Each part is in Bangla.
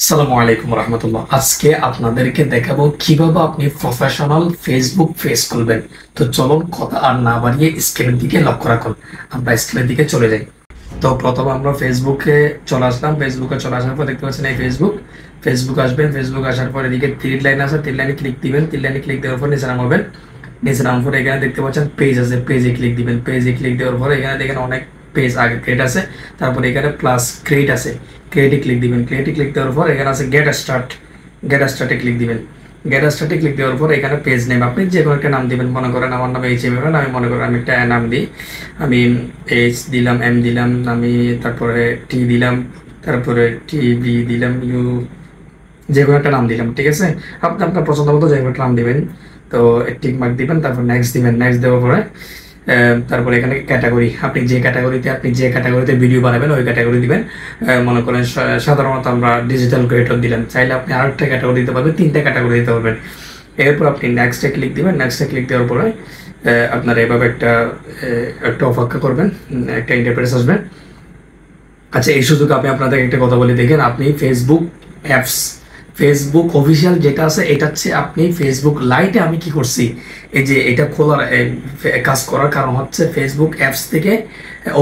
আসসালামু আলাইকুম রহমতুল্লাহ। আজকে আপনাদেরকে দেখাবো কিভাবে আপনি প্রফেশনাল ফেসবুক পেজ খুলবেন। তো চলুন কথা আর না বাড়িয়ে স্ক্রিনের দিকে লক্ষ্য রাখুন। আমরা স্ক্রিনের দিকে চলে যাই। তো প্রথমে আমরা ফেসবুকে চলে আসলাম। ফেসবুকে চলে আসার পর দেখতে পাচ্ছেন এই ফেসবুক আসবেন। ফেসবুক আসার পর এদিকে 3 লাইন আছে, 3 লাইনে ক্লিক দিবেন। 3 লাইনে ক্লিক দেওয়ার পর নিচে নামাবেন। নিচে নামার পর এখানে দেখতে পাচ্ছেন পেজ আছে, পেজে ক্লিক দিবেন। পেজে ক্লিক দেওয়ার পর এখানে দেখেন অনেক পেজ আগে ক্রিয়েট আছে, তারপর এখানে প্লাস ক্রিয়েট আছে, ক্রিয়েটে ক্লিক দিবেন। ক্রিয়েটে ক্লিক দেওয়ার পর এখানে আছে গেট স্টার্টে ক্লিক দিবেন। গেট স্টার্টে ক্লিক দেওয়ার পর এখানে পেজ নেম আপনি যে কোনো একটা নাম দিবেন। মনে করেন আমার নাম এইচ এম ইমরান, আমি মনে করেন আমি একটা নাম দিই। আমি এইচ দিলাম, এম দিলাম, আমি তারপরে টি দিলাম, তারপরে টি বি দিলাম, ইউ, যে কোনো একটা নাম দিলাম। ঠিক আছে, আপনি আপনার পছন্দ মতো যে কোনো একটা নাম দিবেন। তো টিক মার্ক দিবেন, তারপর নেক্সট দিবেন। নেক্সট দেওয়ার পরে তারপরে এখানে ক্যাটাগরি, আপনি যে ক্যাটাগরিতে ভিডিও বানাবেন ওই ক্যাটাগরি দিবেন। মনে করেন সাধারণত আমরা ডিজিটাল ক্রিয়েটর দিলাম, চাইলে আপনি আরেকটা ক্যাটাগরি দিতে পারবেন, 3টা ক্যাটাগরি দিতে পারবেন। এরপর আপনি নেক্সটে ক্লিক দিবেন। নেক্সটে ক্লিক দেওয়ার পরে আপনার এভাবে একটা অপেক্ষা করবেন, একটা ইন্টারফেস আসবে। আচ্ছা, এই সুযোগে আমি আপনাদের একটা কথা বলে দেখেন, আপনি ফেসবুক অফিসিয়াল যেটা আছে এটা হচ্ছে আপনি ফেসবুক লাইটে আমি কি করছি, এই যে এটা খোলার কাজ করার কারণ হচ্ছে ফেসবুক অ্যাপস থেকে,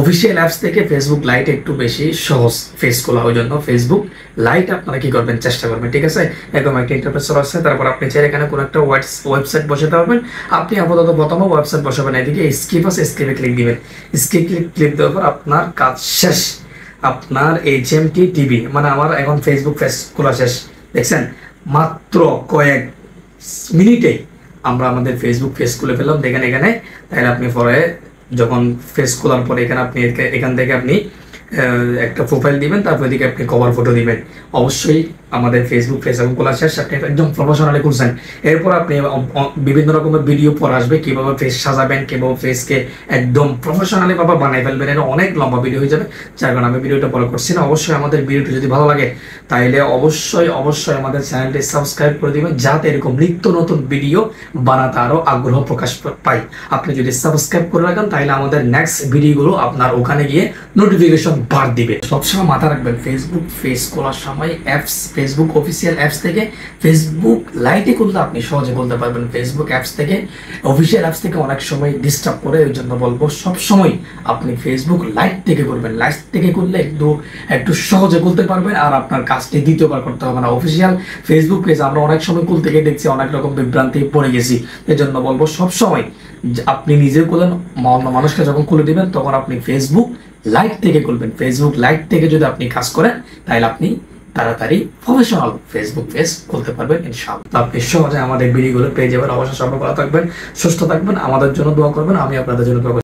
অফিসিয়াল অ্যাপস থেকে ফেসবুক লাইট একটু বেশি সহজ ফেস খোলা, ওই জন্য ফেসবুক লাইট আপনারা কি করবেন, চেষ্টা করবেন। ঠিক আছে, এরকম একটা ইন্টারফেস আছে। তারপর আপনি চাইলে এখানে কোনো একটা ওয়েবসাইট বসাতে পারবেন। আপনি আপাতত প্রথমে ওয়েবসাইট বসাবেন, এদিকে স্কিপ আছে, স্কিপে ক্লিক দিবেন। ক্লিক দেওয়ার পর আপনার কাজ শেষ। আপনার HMT টিভি মানে আমার এখন ফেসবুক পেজ খোলা শেষ। দেখছেন, মাত্র কয়েক মিনিটে আমরা আমাদের ফেসবুক পেজ খুলে ফেললাম। দেখেন এখানে, তাহলে আপনি পরে যখন ফেস খোলার পরে এখানে আপনি এখান থেকে আপনি একটা প্রোফাইল দিবেন, তারপর এদিকে আপনি কভার ফটো দিবেন। অবশ্যই আমাদের ফেসবুক পেজ এবং খোলা শেষ, আপনি একদম প্রফেশনালি খুলছেন। এরপর আপনি বিভিন্ন রকমের ভিডিও পর আসবে, কিভাবে ফেস সাজাবেন, কিভাবে ফেসকে একদম প্রফেশনালি ভাবে বানাই ফেলবেন। এটা অনেক লম্বা ভিডিও হয়ে যাবে, যার কারণে আমি ভিডিওটা বড় করছি না। অবশ্যই আমাদের ভিডিওটি যদি ভালো লাগে তাহলে অবশ্যই আমাদের চ্যানেলটি সাবস্ক্রাইব করে দিবেন, যাতে এরকম নিত্য নতুন ভিডিও বানাতে আরো আগ্রহ প্রকাশ পাই। আপনি যদি সাবস্ক্রাইব করে রাখেন তাহলে আমাদের নেক্সট ভিডিওগুলো আপনার ওখানে গিয়ে নোটিফিকেশন বার দিবে। সবসময় মাথা রাখবেন, ফেসবুক পেজ খোলার সময় ফেসবুক অফিসিয়াল অ্যাপস থেকে ফেসবুক লাইটে খুললে আপনি সহজে বলতে পারবেন। ফেসবুক অ্যাপস থেকে, অফিসিয়াল অ্যাপস থেকে অনেক সময় ডিস্টার্ব করে, ওই জন্য বলবো সবসময় আপনি ফেসবুক লাইট থেকে করবেন। লাইট থেকে করলে একটু সহজে খুলতে পারবেন, আর আপনার কাজটি দ্বিতীয়বার করতে হবে না। অফিসিয়াল ফেসবুক পেজ আমরা অনেক সময় খুলতে গিয়ে দেখছি অনেক রকম বিভ্রান্তি পড়ে গেছি। এজন্য বলবো সবসময় আপনি নিজে খুলেন, অন্য মানুষকে যখন খুলে দিবেন তখন আপনি ফেসবুক লাইট থেকে খুলবেন। ফেসবুক লাইট থেকে যদি আপনি কাজ করেন তাহলে আপনি তাড়াতাড়ি প্রফেশনাল ফেসবুক পেজ খুলতে পারবেন ইনশাআল্লাহ। আপনি সহজে আমাদের ভিডিওগুলো পেয়ে যাবেন। অবশ্যই সবাই ভালো থাকবেন, সুস্থ থাকবেন, আমাদের জন্য দোয়া করবেন, আমি আপনাদের জন্য দোয়া করব।